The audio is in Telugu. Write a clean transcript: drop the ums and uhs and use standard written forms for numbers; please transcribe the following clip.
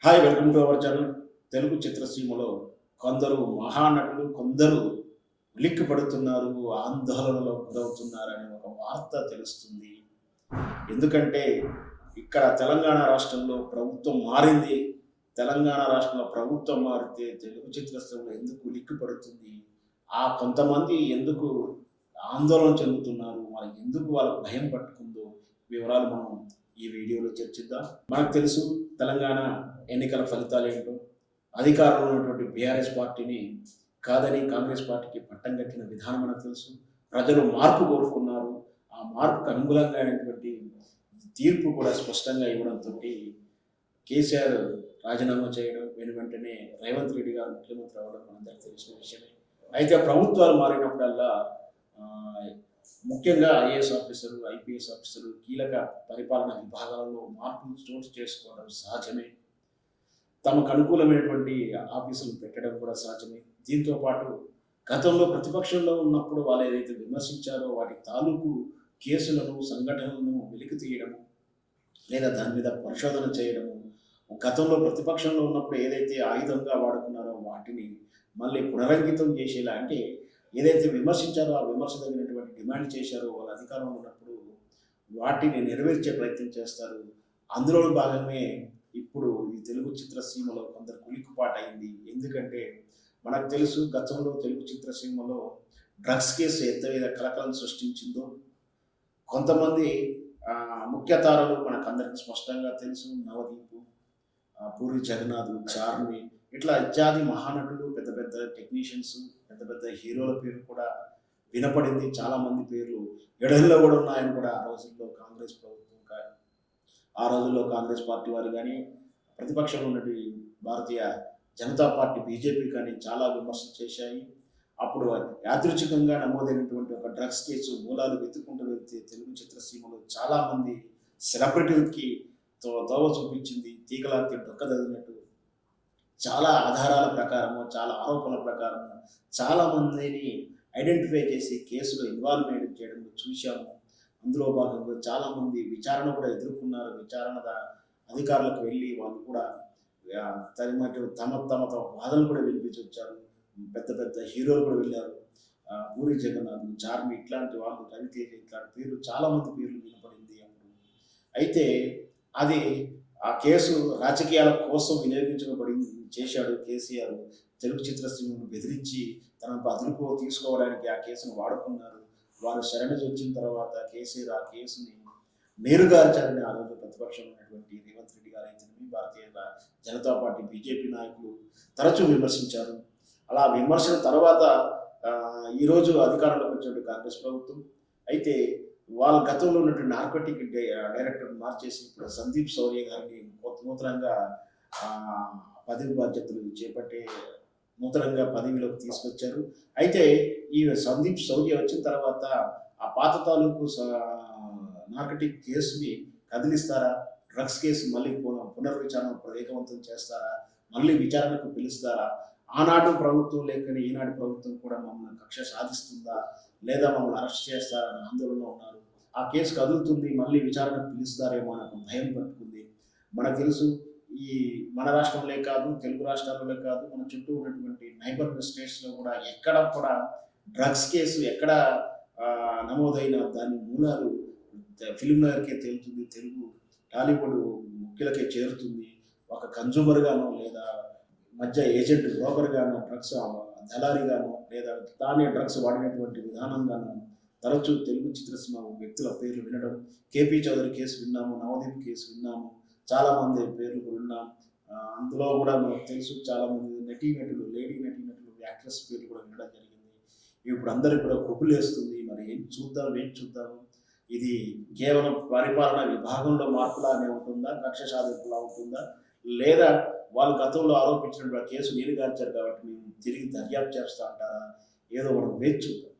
Hi, welcome to our channel. Telugu చిత్రసీమలో కొందరు మహానటులు, కొందరు ఉలిక్కి పడుతున్నారు, ఆందోళనలో గురవుతున్నారనే ఒక వార్త తెలుస్తుంది. ఎందుకంటే ఇక్కడ తెలంగాణ రాష్ట్రంలో ప్రభుత్వం మారింది. తెలంగాణ రాష్ట్రంలో ప్రభుత్వం మారితే తెలుగు చిత్రసీమలో ఎందుకు ఉలిక్కి పడుతుంది? ఆ కొంతమంది ఎందుకు ఆందోళన చెందుతున్నారు? మరి ఎందుకు వాళ్ళకి భయం పట్టుకుందో వివరాలు మనం ఈ వీడియోలో చర్చిద్దాం. మనకు తెలుసు తెలంగాణ ఎన్నికల ఫలితాలు ఏంటో. అధికారంలో ఉన్నటువంటి బీఆర్ఎస్ పార్టీని కాదని కాంగ్రెస్ పార్టీకి పట్టం కట్టిన విధానం మనకు తెలుసు. ప్రజలు మార్పు కోరుకున్నారు. ఆ మార్పుకు అనుగుణంగా అయినటువంటి తీర్పు కూడా స్పష్టంగా ఇవ్వడంతో కేసీఆర్ రాజీనామా చేయడం, వెంటనే రేవంత్ రెడ్డి గారు ముఖ్యమంత్రి అవ్వడం మనందరికీ తెలిసిన విషయమే. అయితే ప్రభుత్వాలు మారినప్పుడల్లా ముఖ్యంగా ఐఏఎస్ ఆఫీసరు, ఐపీఎస్ ఆఫీసరు, కీలక పరిపాలన విభాగాలలో మార్పులు చోటు చేసుకోవడం సహజమే. తమకు అనుకూలమైనటువంటి ఆఫీసులు పెట్టడం కూడా సహజమే. దీంతో పాటు గతంలో ప్రతిపక్షంలో ఉన్నప్పుడు వాళ్ళు ఏదైతే విమర్శించారో వాటి తాలూకు కేసులను, సంఘటనలను వెలికి తీయడము, లేదా దాని మీద పరిశోధన చేయడము, గతంలో ప్రతిపక్షంలో ఉన్నప్పుడు ఏదైతే ఆయుధంగా వాడుకున్నారో వాటిని మళ్ళీ పునరంకితం చేసేలా, అంటే ఏదైతే విమర్శించారో ఆ విమర్శ తగినటువంటి డిమాండ్ చేశారో వాళ్ళ అధికారంలో ఉన్నప్పుడు వాటిని నెరవేర్చే ప్రయత్నం చేస్తారు. అందులో భాగమే ఇప్పుడు ఈ తెలుగు చిత్రసీమలో కొందరు కులికుపాటైంది. ఎందుకంటే మనకు తెలుసు గతంలో తెలుగు చిత్రసీమలో డ్రగ్స్ కేసు ఎంత మీద కలకలం సృష్టించిందో. కొంతమంది ముఖ్య తారలు మనకు అందరికి స్పష్టంగా తెలుసు. నవదీపు, పూరి జగన్నాథ్, చార్మి, ఇట్లా ఇత్యాది మహానటులు, పెద్ద పెద్ద టెక్నీషియన్స్, పెద్ద పెద్ద హీరోల పేరు కూడా వినపడింది. చాలామంది పేర్లు ఎడల్లో కూడా ఉన్నాయని కూడా ఆ రోజుల్లో కాంగ్రెస్ ప్రభుత్వం, ఆ రోజుల్లో కాంగ్రెస్ పార్టీ వారు కానీ, ప్రతిపక్షంలో ఉన్నటువంటి భారతీయ జనతా పార్టీ బీజేపీ కానీ చాలా విమర్శలు చేశాయి. అప్పుడు యాదృచ్ఛికంగా నమోదైనటువంటి ఒక డ్రగ్స్ కేసు మూలాలు వెతుక్కుంటూ వెళ్తే తెలుగు చిత్రసీమలో చాలామంది సెలబ్రిటీలకి తోవ చూపించింది. తీగలాకి డొక్కదగినట్టు చాలా ఆధారాల ప్రకారము, చాలా ఆరోపణల ప్రకారము చాలామందిని ఐడెంటిఫై చేసి కేసులో ఇన్వాల్వ్మెంట్ చేయడం చూశాము. అందులో భాగంగా చాలామంది విచారణ కూడా ఎదుర్కొన్నారు. విచారణ అధికారులకు వెళ్ళి వాళ్ళు కూడా తమ తమ తమ వాదనలు కూడా వినిపించి వచ్చారు. పెద్ద పెద్ద హీరోలు కూడా వెళ్ళారు. పూరి జగన్నాథ్, చార్మి, ఇట్లాంటి వాళ్ళు, రవితేజ, ఇట్లాంటి పేర్లు చాలామంది పేర్లు వినపడింది అప్పుడు. అయితే అది ఆ కేసు రాజకీయాల కోసం వినియోగించబడింది చేశాడు కేసీఆర్. తెలుగు చిత్రసీమను బెదిరించి తనకు అదుపు తీసుకోవడానికి ఆ కేసును వాడుకున్నారు. వారు శరణి వచ్చిన తర్వాత కేసీఆర్ ఆ కేసుని నీరుగార్చారని ఆ రోజు ప్రతిపక్షంలో ఉన్నటువంటి రేవంత్ రెడ్డి గారు అయితే భారతీయ జనతా పార్టీ బీజేపీ నాయకులు తరచూ విమర్శించారు. అలా విమర్శల తర్వాత ఈరోజు అధికారంలోకి వచ్చినటువంటి కాంగ్రెస్ ప్రభుత్వం అయితే వాళ్ళ గతంలో ఉన్నటువంటి నార్కోటిక్ డైరెక్టర్ మార్చేసి ఇప్పుడు సందీప్ శౌర్య గారిని నూతనంగా పదవి బాధ్యతలు చేపట్టే నూతనంగా పదవిలోకి తీసుకొచ్చారు. అయితే ఈ సందీప్ శౌర్య వచ్చిన తర్వాత ఆ పాత తాలూకు నార్కటిక్ కేసుని కదిలిస్తారా? డ్రగ్స్ కేసు మళ్ళీ పునర్విచారణ వేగవంతం చేస్తారా? మళ్ళీ విచారణకు పిలుస్తారా? ఆనాడు ప్రభుత్వం లేకని ఈనాడు ప్రభుత్వం కూడా మమ్మల్ని కక్ష సాధిస్తుందా, లేదా మమ్మల్ని అరెస్ట్ చేస్తారని ఆందోళనలో ఉన్నారు. ఆ కేసు కదులుతుంది, మళ్ళీ విచారణకు పిలుస్తారేమో అని భయం పట్టుకుంది. మనకు తెలుసు ఈ మన రాష్ట్రంలో కాదు, తెలుగు రాష్ట్రాల్లో కాదు, మన చుట్టూ ఉన్నటువంటి నైబర్ స్టేట్స్లో కూడా ఎక్కడ కూడా డ్రగ్స్ కేసు ఎక్కడ నమోదైన దాని మూలాలు ఫిల్మ్ నగర్కే తేలుతుంది. తెలుగు టాలీవుడ్ ముఖ్యులకే చేరుతుంది. ఒక కన్జ్యూమర్గానో, లేదా మధ్య ఏజెంట్ బ్రోకర్గానో, డ్రగ్స్ దళారీగానో, లేదా తానే డ్రగ్స్ వాడినటువంటి విధానంగానో తరచూ తెలుగు చిత్రసీమ వ్యక్తుల పేర్లు వినడం. కేపీ చౌదరి కేసు విన్నాము, నవదీప్ కేసు విన్నాము, చాలామంది పేర్లు విన్నాం. అందులో కూడా మనకు తెలుసు చాలామంది నటీనటులు, లేడీ నటీనటులు, యాక్ట్రెస్ పేర్లు కూడా వినడం జరిగింది. ఇప్పుడు అందరికి కూడా కుబులేస్తుంది. మరి ఏం చూద్దాం. ఇది కేవలం పరిపాలన విభాగంలో మార్పులానే ఉంటుందా, కక్ష సాధింపులా ఉంటుందా, లేదా వాళ్ళు గతంలో ఆరోపించినటువంటి కేసు నీరుగార్చారు కాబట్టి మేము తిరిగి దర్యాప్తు చేస్తా అంటారా? ఏదో మనం వేచి చూద్దాం.